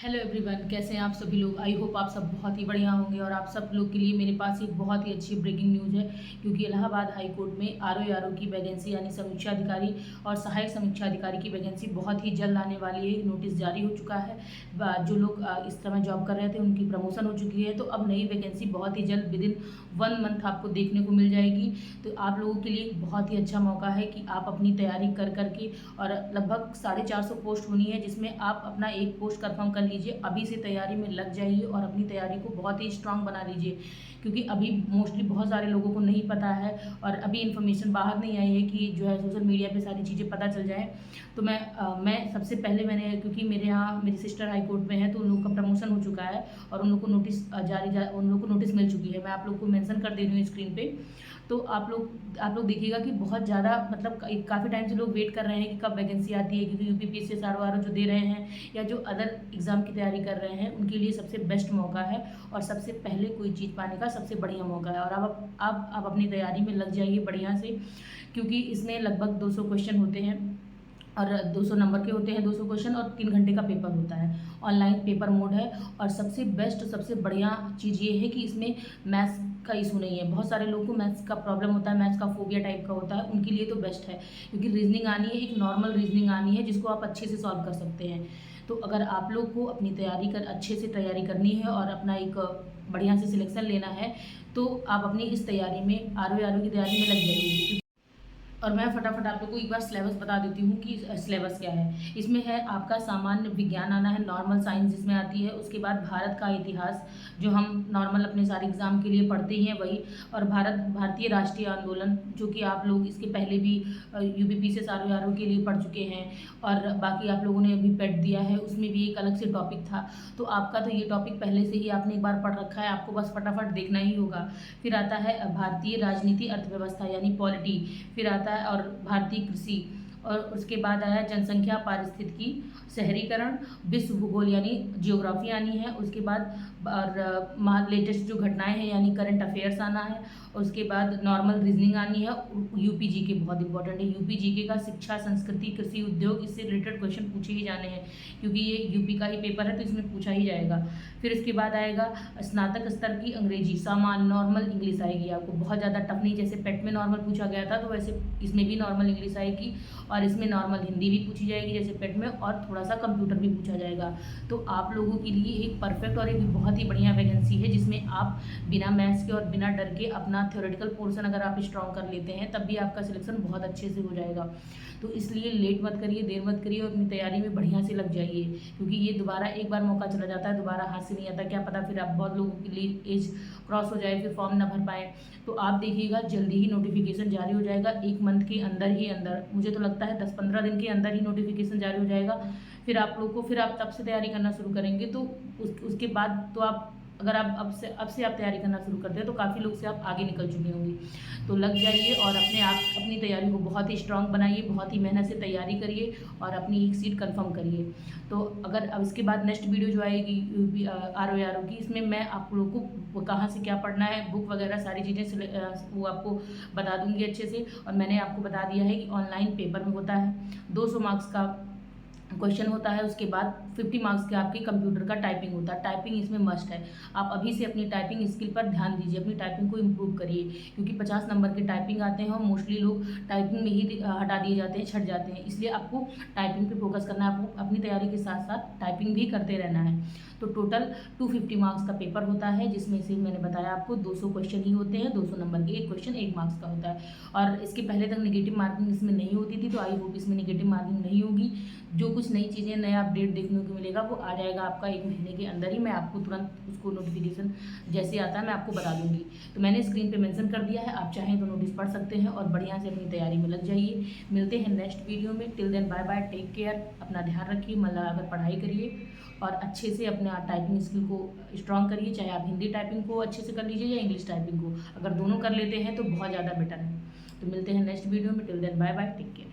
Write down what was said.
Hello everyone, कैसे हैं आप सभी लोग। आई होप आप सब बहुत ही बढ़िया होंगे। और आप सब लोग के लिए मेरे पास एक बहुत ही अच्छी ब्रेकिंग न्यूज़ है, क्योंकि इलाहाबाद हाई कोर्ट में आरओ की वैकेंसी यानी समीक्षा अधिकारी और सहायक समीक्षा अधिकारी की वैकेंसी बहुत ही जल्द आने वाली है। नोटिस जारी हो चुका है। जो लोग इस समय जॉब कर रहे थे उनकी प्रमोशन हो चुकी है, तो अब नई वैकेंसी बहुत ही जल्द विदिन 1 मंथ आपको देखने को मिल जाएगी। तो आप लोगों के लिए एक बहुत ही अच्छा मौका है कि आप अपनी तैयारी कर करके, और लगभग 450 पोस्ट होनी है, जिसमें आप अपना एक पोस्ट कन्फर्म कर लीजिए। अभी से तैयारी में लग जाइए और अपनी तैयारी को बहुत ही स्ट्रांग बना लीजिए, क्योंकि अभी मोस्टली बहुत सारे लोगों को नहीं पता है और अभी इन्फॉर्मेशन बाहर नहीं आई है कि जो है सोशल मीडिया पे सारी चीज़ें पता चल जाए। तो मैं सबसे पहले क्योंकि मेरे यहाँ मेरी सिस्टर हाई कोर्ट में है, तो उन लोगों का प्रमोशन हो चुका है और उन लोग को उन लोग को नोटिस मिल चुकी है। मैं आप लोग को मेंशन कर दे रही हूँ स्क्रीन पे। तो आप लोग देखिएगा कि बहुत ज़्यादा मतलब काफ़ी टाइम से लोग वेट कर रहे हैं कि कब वैकेंसी आती है, क्योंकि यूपीपीएससी आरओ जो दे रहे हैं या जो अदर एग्ज़ाम की तैयारी कर रहे हैं उनके लिए सबसे बेस्ट मौका है और सबसे पहले कोई चीज़ पाने का सबसे बढ़िया मौका है। और आप अपनी तैयारी में लग जाइए बढ़िया से, क्योंकि इसमें लगभग 200 क्वेश्चन होते हैं और 200 नंबर के होते हैं 200 क्वेश्चन, और 3 घंटे का पेपर होता है। ऑनलाइन पेपर मोड है। और सबसे बेस्ट सबसे बढ़िया चीज़ ये है कि इसमें मैथ्स का इशू नहीं है। बहुत सारे लोगों को मैथ्स का प्रॉब्लम होता है, मैथ्स का फोबिया टाइप का होता है, उनके लिए तो बेस्ट है, क्योंकि रीजनिंग आनी है, एक नॉर्मल रीजनिंग आनी है जिसको आप अच्छे से सॉल्व कर सकते हैं। तो अगर आप लोग को अपनी अच्छे से तैयारी करनी है और अपना एक बढ़िया से सिलेक्शन लेना है, तो आप अपनी इस तैयारी में आरओ की तैयारी में लग जाइए। और मैं फटाफट आप लोग को एक बार सिलेबस बता देती हूँ कि सिलेबस क्या है। इसमें है आपका सामान्य विज्ञान आना है, नॉर्मल साइंस जिसमें आती है। उसके बाद भारत का इतिहास, जो हम नॉर्मल अपने सारे एग्जाम के लिए पढ़ते ही हैं वही। और भारतीय राष्ट्रीय आंदोलन, जो कि आप लोग इसके पहले भी यूपीपीसीएस आरओ के लिए पढ़ चुके हैं। और बाकी आप लोगों ने अभी पेट दिया है, उसमें भी एक अलग से टॉपिक था। तो आपका तो ये टॉपिक पहले से ही आपने एक बार पढ़ रखा है, आपको बस फटाफट देखना ही होगा। फिर आता है भारतीय राजनीति अर्थव्यवस्था यानी पॉलिटी। फिर आता है और भारतीय कृषि। और उसके बाद आया जनसंख्या पारिस्थितिकी, शहरीकरण, विश्व भूगोल यानी जियोग्राफी आनी है। उसके बाद और लेटेस्ट जो घटनाएं हैं यानी करंट अफेयर्स आना है। और उसके बाद नॉर्मल रीजनिंग आनी है। यूपी जीके बहुत इंपॉर्टेंट है। यूपी जीके का शिक्षा, संस्कृति, कृषि, उद्योग, इससे रिलेटेड क्वेश्चन पूछे ही जाने हैं, क्योंकि ये यूपी का ही पेपर है तो इसमें पूछा ही जाएगा। फिर इसके बाद आएगा स्नातक स्तर की अंग्रेजी, सामान्य नॉर्मल इंग्लिश आएगी आपको, बहुत ज़्यादा टफ नहीं। जैसे पेट में नॉर्मल पूछा गया था, तो वैसे इसमें भी नॉर्मल इंग्लिश आएगी। और इसमें नॉर्मल हिंदी भी पूछी जाएगी जैसे पेट में, और थोड़ा सा कंप्यूटर भी पूछा जाएगा। तो आप लोगों के लिए एक परफेक्ट और एक बहुत ही बढ़िया वैकेंसी है, जिसमें आप बिना मैथ्स के और बिना डर के अपना थ्योरेटिकल पोर्शन अगर आप स्ट्रॉन्ग कर लेते हैं, तब भी आपका सिलेक्शन बहुत अच्छे से हो जाएगा। तो इसलिए लेट मत करिए, देर मत करिए, और अपनी तैयारी में बढ़िया से लग जाइए, क्योंकि ये दोबारा एक बार मौका चला जाता है, दोबारा हाथ से नहीं आता। क्या पता फिर आप बहुत लोगों के लिए एज क्रॉस हो जाए, फिर फॉर्म ना भर पाए। तो आप देखिएगा जल्दी ही नोटिफिकेशन जारी हो जाएगा, 1 मंथ के अंदर ही अंदर, मुझे तो लगता है 10-15 दिन के अंदर ही नोटिफिकेशन जारी हो जाएगा। फिर आप लोग को, फिर आप तब से तैयारी करना शुरू करेंगे। तो उसके बाद तो आप, अगर आप अब से आप तैयारी करना शुरू करते हैं, तो काफ़ी लोग से आप आगे निकल चुकी होंगी। तो लग जाइए और अपनी तैयारी को बहुत ही स्ट्रांग बनाइए, बहुत ही मेहनत से तैयारी करिए और अपनी एक सीट कंफर्म करिए। तो अगर अब इसके बाद नेक्स्ट वीडियो जो आएगी आरओ की, इसमें मैं आप लोगों को कहाँ से क्या पढ़ना है, बुक वगैरह सारी चीज़ें वो आपको बता दूंगी अच्छे से। और मैंने आपको बता दिया है कि ऑनलाइन पेपर में होता है 200 मार्क्स का क्वेश्चन होता है। उसके बाद 50 मार्क्स के आपके कंप्यूटर का टाइपिंग होता है। टाइपिंग इसमें मस्ट है। आप अभी से अपनी टाइपिंग स्किल पर ध्यान दीजिए, अपनी टाइपिंग को इम्प्रूव करिए, क्योंकि 50 नंबर के टाइपिंग आते हैं और मोस्टली लोग टाइपिंग में ही हटा दिए जाते हैं, छट जाते हैं। इसलिए आपको टाइपिंग पे फोकस करना है, आपको अपनी तैयारी के साथ साथ टाइपिंग भी करते रहना है। तो टोटल 250 मार्क्स का पेपर होता है, जिसमें से मैंने बताया आपको 200 क्वेश्चन ही होते हैं, 200 नंबर के, एक क्वेश्चन 1 मार्क्स का होता है। और इसके पहले तक नेगेटिव मार्किंग इसमें नहीं होती थी, तो आई होप इसमें नेगेटिव मार्किंग नहीं होगी। जो कुछ नई चीज़ें, नया अपडेट देखने को मिलेगा वो आ जाएगा आपका 1 महीने के अंदर ही। मैं आपको तुरंत उसको नोटिफिकेशन जैसे आता है मैं आपको बता दूंगी। तो मैंने स्क्रीन पे मेंशन कर दिया है, आप चाहें तो नोटिस पढ़ सकते हैं और बढ़िया से अपनी तैयारी में लग जाइए। मिलते हैं नेक्स्ट वीडियो में। Till then bye bye, take care, अपना ध्यान रखिए, मन लगाकर पढ़ाई करिए और अच्छे से अपना टाइपिंग स्किल को स्ट्रॉन्ग करिए। चाहे आप हिंदी टाइपिंग को अच्छे से कर लीजिए या इंग्लिश टाइपिंग को, अगर दोनों कर लेते हैं तो बहुत ज़्यादा बेटर है। तो मिलते हैं नेक्स्ट वीडियो में। Till then bye bye, take care.